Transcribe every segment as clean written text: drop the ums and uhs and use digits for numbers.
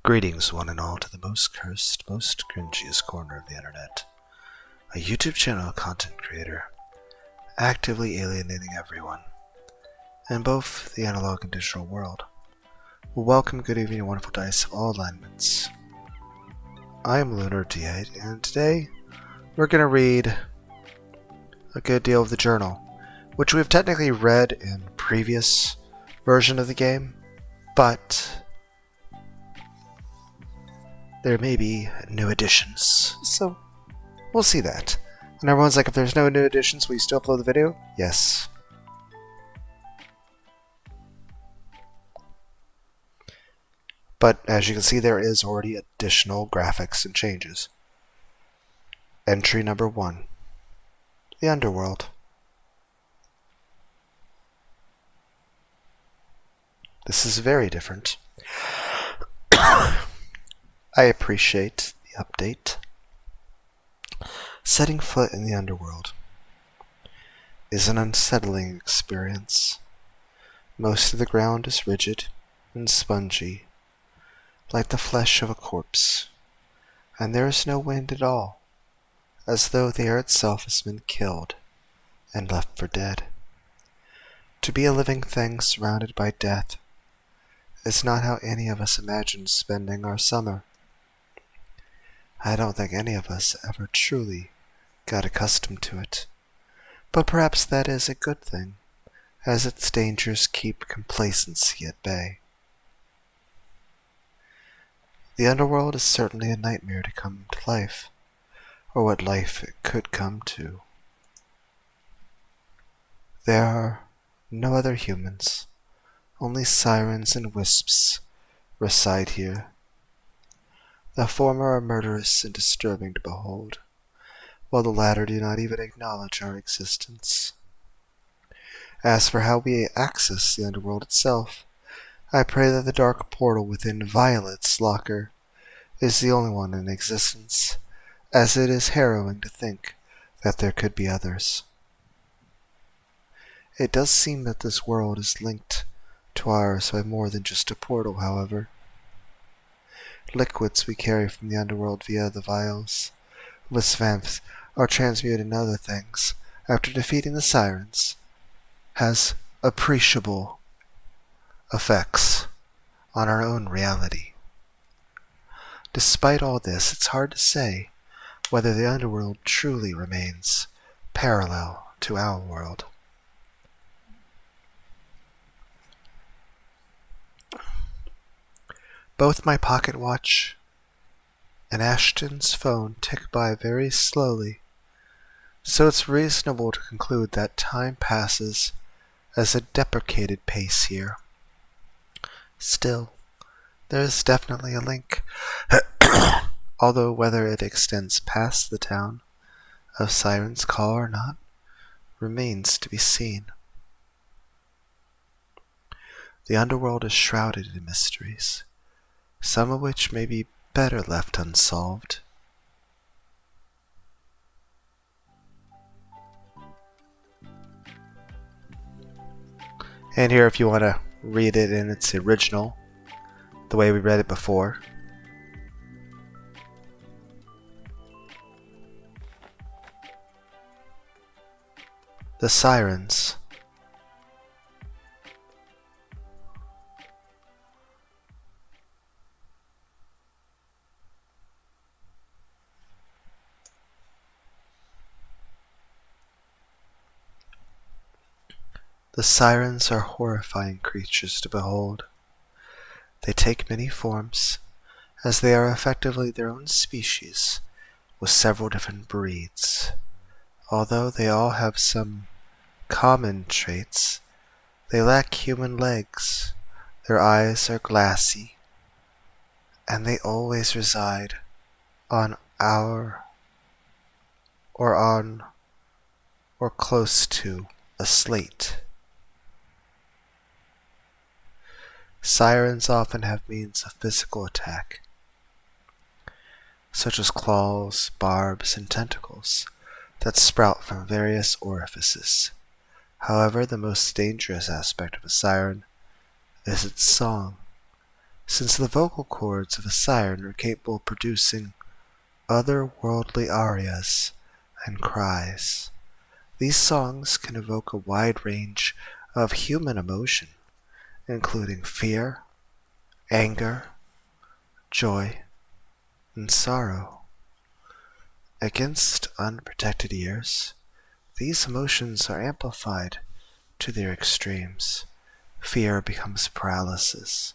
Greetings, one and all, to the most cursed, most cringiest corner of the internet. A YouTube channel content creator, actively alienating everyone, in both the analog and digital world. Well, welcome, good evening, and wonderful dice of all alignments. I am Lunar D8, and today we're going to read a good deal of the journal, which we've technically read in previous version of the game, but there may be new additions, so we'll see that. And everyone's like, if there's no new additions, will you still upload the video? Yes. But as you can see, there is already additional graphics and changes. Entry number 1. The Underworld. This is very different. I appreciate the update. Setting foot in the underworld is an unsettling experience. Most of the ground is rigid and spongy, like the flesh of a corpse, and there is no wind at all, as though the air itself has been killed and left for dead. To be a living thing surrounded by death is not how any of us imagined spending our summer. I don't think any of us ever truly got accustomed to it, but perhaps that is a good thing, as its dangers keep complacency at bay. The underworld is certainly a nightmare to come to life, or what life it could come to. There are no other humans, only sirens and wisps reside here. The former are murderous and disturbing to behold, while the latter do not even acknowledge our existence. As for how we access the underworld itself, I pray that the dark portal within Violet's locker is the only one in existence, as it is harrowing to think that there could be others. It does seem that this world is linked to ours by more than just a portal, however. Liquids we carry from the underworld via the vials of Svamps are transmuted into other things after defeating the sirens has appreciable effects on our own reality. Despite all this, it's hard to say whether the underworld truly remains parallel to our world. Both my pocket watch and Ashton's phone tick by very slowly, so it's reasonable to conclude that time passes as a deprecated pace here. Still, there is definitely a link, although whether it extends past the town of Siren's Call or not remains to be seen. The underworld is shrouded in mysteries, some of which may be better left unsolved. And here, if you want to read it in its original, the way we read it before. The sirens. The sirens are horrifying creatures to behold. They take many forms, as they are effectively their own species, with several different breeds. Although they all have some common traits, they lack human legs, their eyes are glassy, and they always reside on or close to a slate. Sirens often have means of physical attack, such as claws, barbs, and tentacles that sprout from various orifices. However, the most dangerous aspect of a siren is its song, since the vocal cords of a siren are capable of producing otherworldly arias and cries. These songs can evoke a wide range of human emotion, including fear, anger, joy, and sorrow. Against unprotected ears, these emotions are amplified to their extremes. Fear becomes paralysis.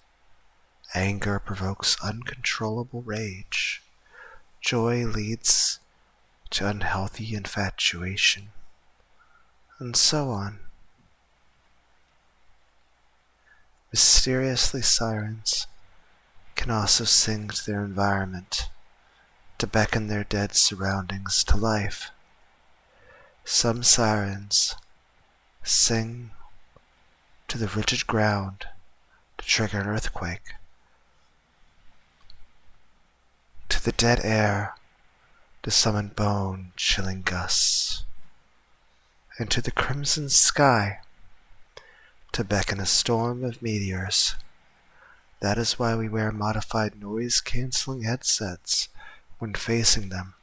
Anger provokes uncontrollable rage. Joy leads to unhealthy infatuation, and so on. Mysteriously, sirens can also sing to their environment, to beckon their dead surroundings to life. Some sirens sing to the rigid ground to trigger an earthquake, to the dead air to summon bone-chilling gusts, and to the crimson sky to beckon a storm of meteors. That is why we wear modified noise-canceling headsets when facing them.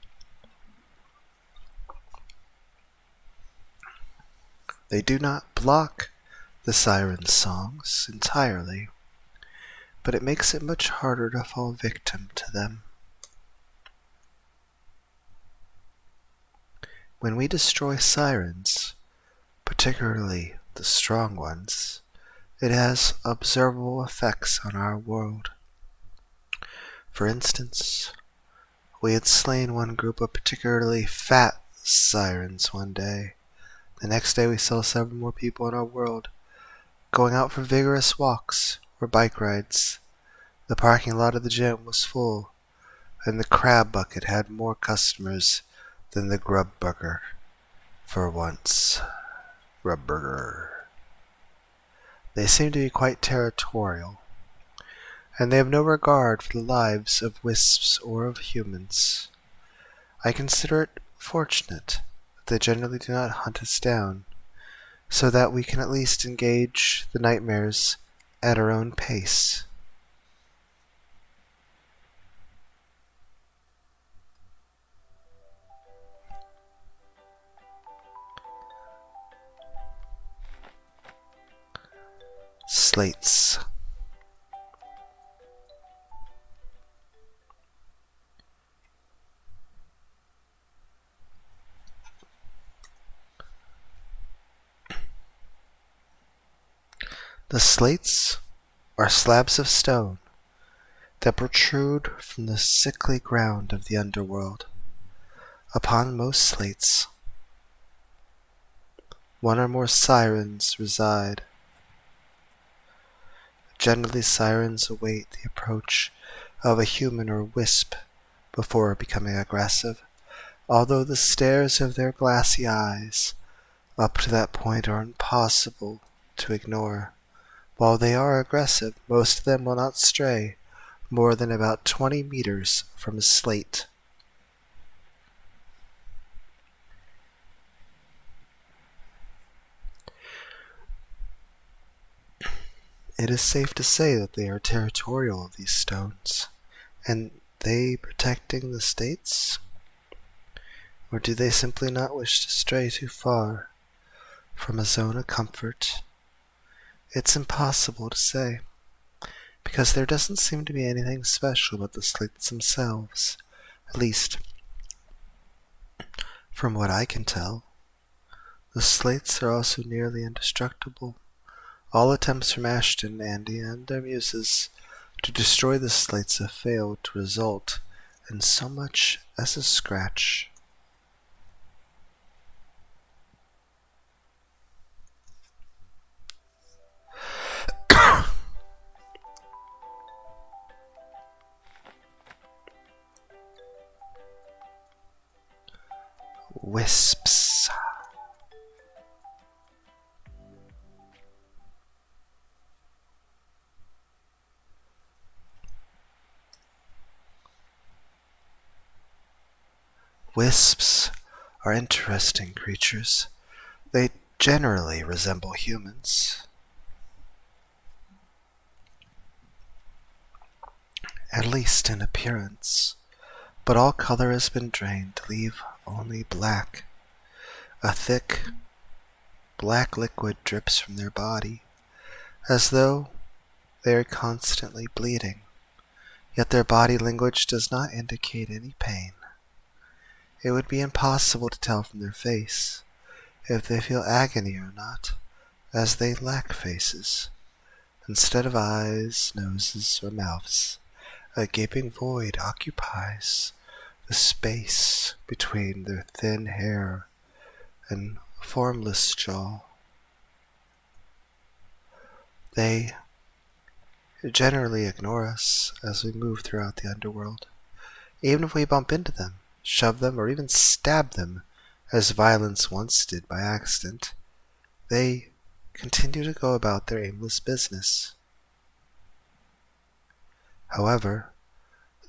They do not block the siren's songs entirely, but it makes it much harder to fall victim to them. When we destroy sirens, particularly the strong ones, it has observable effects on our world. For instance, we had slain one group of particularly fat sirens one day. The next day we saw several more people in our world going out for vigorous walks or bike rides. The parking lot of the gym was full, and the crab bucket had more customers than the grub burger. For once, grub burger. They seem to be quite territorial, and they have no regard for the lives of wisps or of humans. I consider it fortunate that they generally do not hunt us down, so that we can at least engage the nightmares at our own pace. Slates. The slates are slabs of stone that protrude from the sickly ground of the underworld. Upon most slates, one or more sirens reside. Generally, sirens await the approach of a human or wisp before becoming aggressive, although the stares of their glassy eyes up to that point are impossible to ignore. While they are aggressive, most of them will not stray more than about 20 meters from a slate. It is safe to say that they are territorial, these stones. And they protecting the states? Or do they simply not wish to stray too far from a zone of comfort? It's impossible to say, because there doesn't seem to be anything special about the slates themselves, at least from what I can tell. The slates are also nearly indestructible. All attempts from Ashton, Andy, and their muses to destroy the slates have failed to result in so much as a scratch. Wisps. Wisps are interesting creatures. They generally resemble humans. at least in appearance, but all color has been drained to leave only black. A thick, black liquid drips from their body, as though they are constantly bleeding, yet their body language does not indicate any pain. It would be impossible to tell from their face if they feel agony or not, as they lack faces. Instead of eyes, noses, or mouths, a gaping void occupies the space between their thin hair and formless jaw. They generally ignore us as we move throughout the underworld. Even if we bump into them, shove them, or even stab them, as violence once did by accident, they continue to go about their aimless business. However,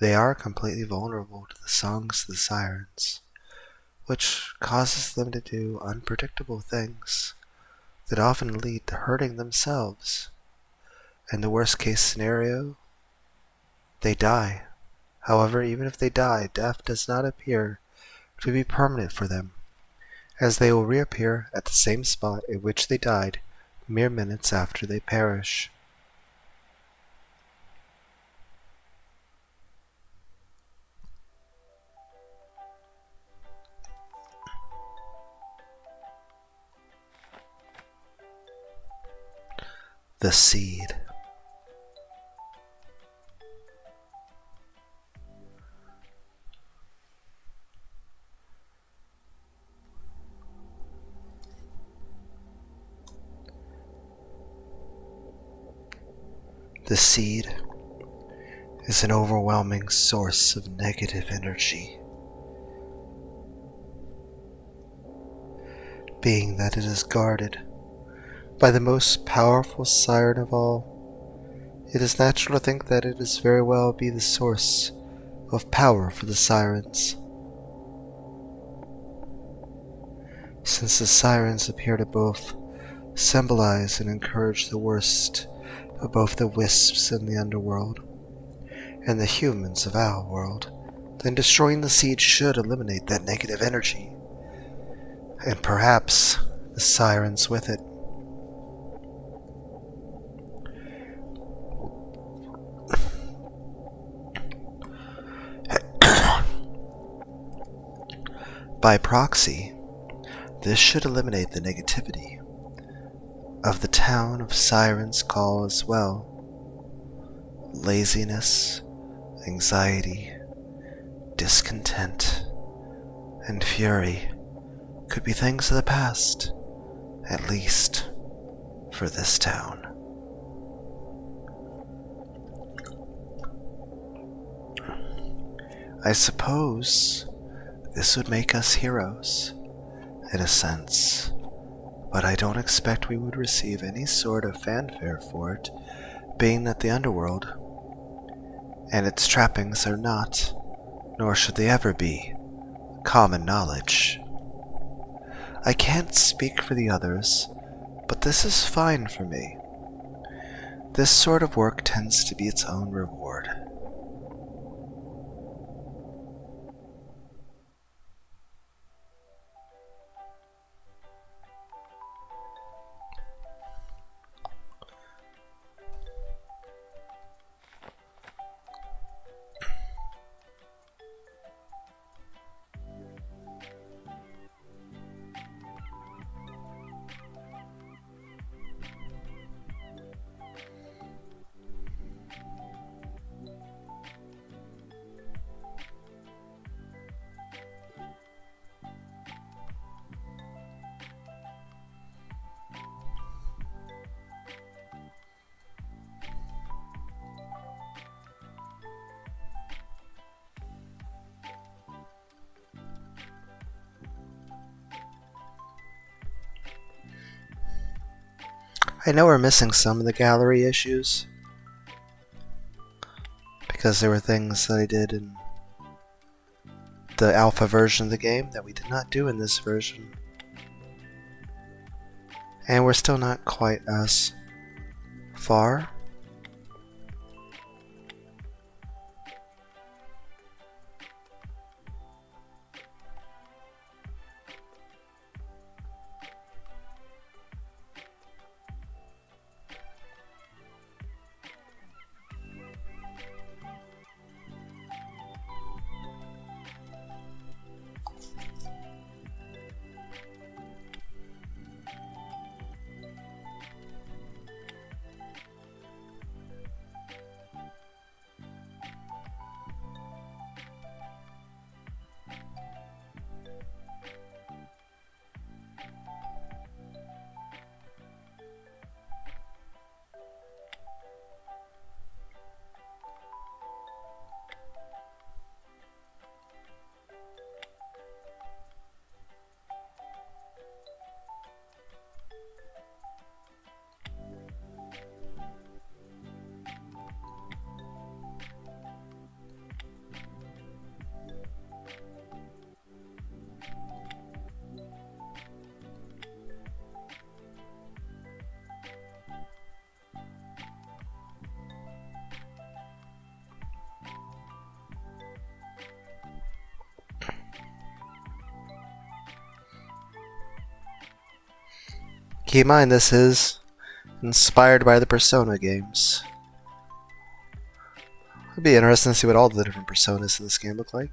they are completely vulnerable to the songs of the sirens, which causes them to do unpredictable things that often lead to hurting themselves. In the worst case scenario, they die. However, even if they die, death does not appear to be permanent for them, as they will reappear at the same spot at which they died mere minutes after they perish. The seed. The seed is an overwhelming source of negative energy, being that it is guarded by the most powerful siren of all. It is natural to think that it is very well be the source of power for the sirens, since the sirens appear to both symbolize and encourage the worst of both the wisps in the underworld and the humans of our world. Then destroying the seed should eliminate that negative energy, and perhaps the sirens with it. By proxy, this should eliminate the negativity of the town of Sirens Call as well. Laziness, anxiety, discontent, and fury could be things of the past, at least for this town. I suppose this would make us heroes, in a sense, but I don't expect we would receive any sort of fanfare for it, being that the underworld and its trappings are not, nor should they ever be, common knowledge. I can't speak for the others, but this is fine for me. This sort of work tends to be its own reward. I know we're missing some of the gallery issues, because there were things that I did in the alpha version of the game that we did not do in this version. And we're still not quite as far. Keep in mind this is inspired by the Persona games. It'd be interesting to see what all the different personas in this game look like.